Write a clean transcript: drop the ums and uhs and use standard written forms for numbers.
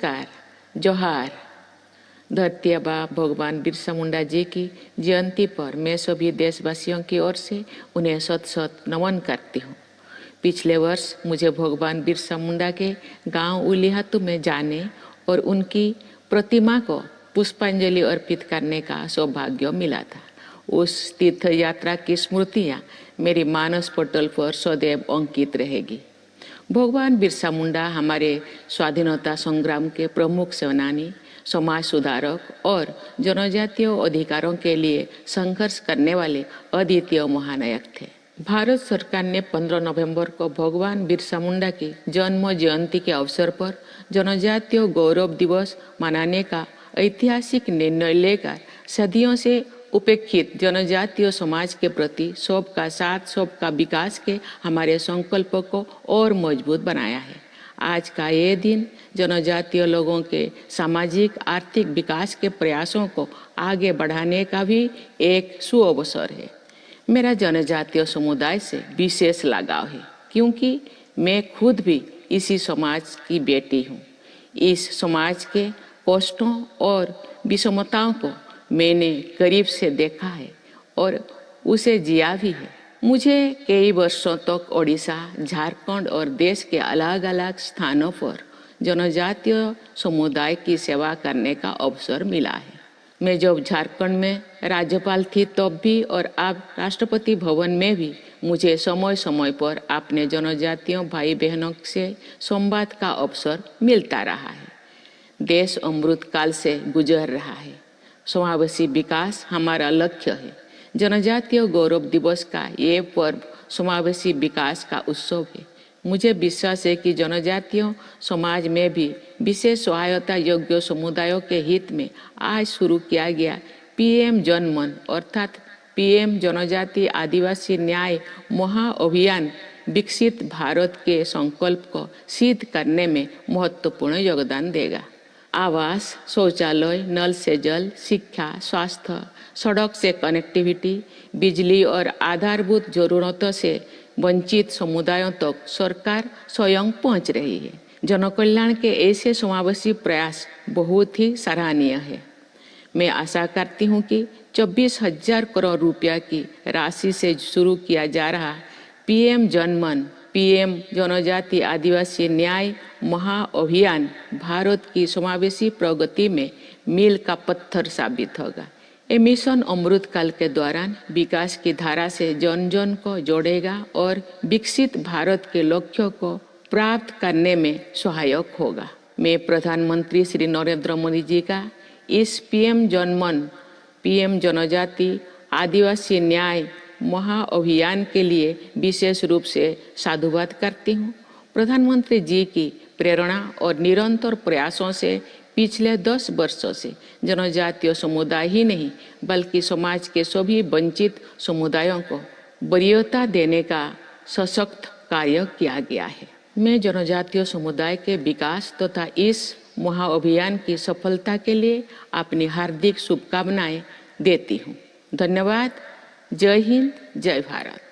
नमस्कार, जोहार। धरती आबा भगवान बिरसा मुंडा जी की जयंती पर मैं सभी देशवासियों की ओर से उन्हें शत शत नमन करती हूँ। पिछले वर्ष मुझे भगवान बिरसा मुंडा के गांव उलिहातू में जाने और उनकी प्रतिमा को पुष्पांजलि अर्पित करने का सौभाग्य मिला था। उस तीर्थ यात्रा की स्मृतियाँ मेरी मानस पटल पर सदैव अंकित रहेगी। भगवान बिरसा मुंडा हमारे स्वाधीनता संग्राम के प्रमुख सेनानी, समाज सुधारक और जनजातीय अधिकारों के लिए संघर्ष करने वाले अद्वितीय महानायक थे। भारत सरकार ने 15 नवंबर को भगवान बिरसा मुंडा की जन्म जयंती के अवसर पर जनजातीय गौरव दिवस मनाने का ऐतिहासिक निर्णय लेकर सदियों से उपेक्षित जनजातीय समाज के प्रति सबका साथ सबका विकास के हमारे संकल्प को और मजबूत बनाया है। आज का ये दिन जनजातीय लोगों के सामाजिक आर्थिक विकास के प्रयासों को आगे बढ़ाने का भी एक सुअवसर है। मेरा जनजातीय समुदाय से विशेष लगाव है क्योंकि मैं खुद भी इसी समाज की बेटी हूँ। इस समाज के कष्टों और विषमताओं को मैंने करीब से देखा है और उसे जिया भी है। मुझे कई वर्षों तक ओडिशा, झारखंड और देश के अलग अलग स्थानों पर जनजातीय समुदाय की सेवा करने का अवसर मिला है। मैं जब झारखंड में राज्यपाल थी तब भी और अब राष्ट्रपति भवन में भी मुझे समय समय पर अपने जनजातीय भाई बहनों से संवाद का अवसर मिलता रहा है। देश अमृत काल से गुजर रहा है। समावेशी विकास हमारा लक्ष्य है। जनजातीय गौरव दिवस का ये पर्व समावेशी विकास का उत्सव है। मुझे विश्वास है कि जनजातीय समाज में भी विशेष सहायता योग्य समुदायों के हित में आज शुरू किया गया पीएम जनमन अर्थात पीएम जनजाति आदिवासी न्याय महाअभियान विकसित भारत के संकल्प को सिद्ध करने में महत्वपूर्ण योगदान देगा। आवास, शौचालय, नल से जल, शिक्षा, स्वास्थ्य, सड़क से कनेक्टिविटी, बिजली और आधारभूत जरूरतों से वंचित समुदायों तक सरकार स्वयं पहुंच रही है। जनकल्याण के ऐसे समावेशी प्रयास बहुत ही सराहनीय है। मैं आशा करती हूं कि 24,000 करोड़ रुपया की राशि से शुरू किया जा रहा पीएम जनमन, पीएम जनजाति आदिवासी न्याय महाअभियान भारत की समावेशी प्रगति में मील का पत्थर साबित होगा। ये मिशन अमृत काल के दौरान विकास की धारा से जन जन को जोड़ेगा और विकसित भारत के लक्ष्यों को प्राप्त करने में सहायक होगा। मैं प्रधानमंत्री श्री नरेंद्र मोदी जी का इस पीएम जनमन, पीएम जनजाति आदिवासी न्याय महाअभियान के लिए विशेष रूप से साधुवाद करती हूँ। प्रधानमंत्री जी की प्रेरणा और निरंतर प्रयासों से पिछले 10 वर्षों से जनजातीय समुदाय ही नहीं बल्कि समाज के सभी वंचित समुदायों को वरीयता देने का सशक्त कार्य किया गया है। मैं जनजातीय समुदाय के विकास तथा इस महाअभियान की सफलता के लिए अपनी हार्दिक शुभकामनाएं देती हूँ। धन्यवाद। जय हिंद, जय भारत।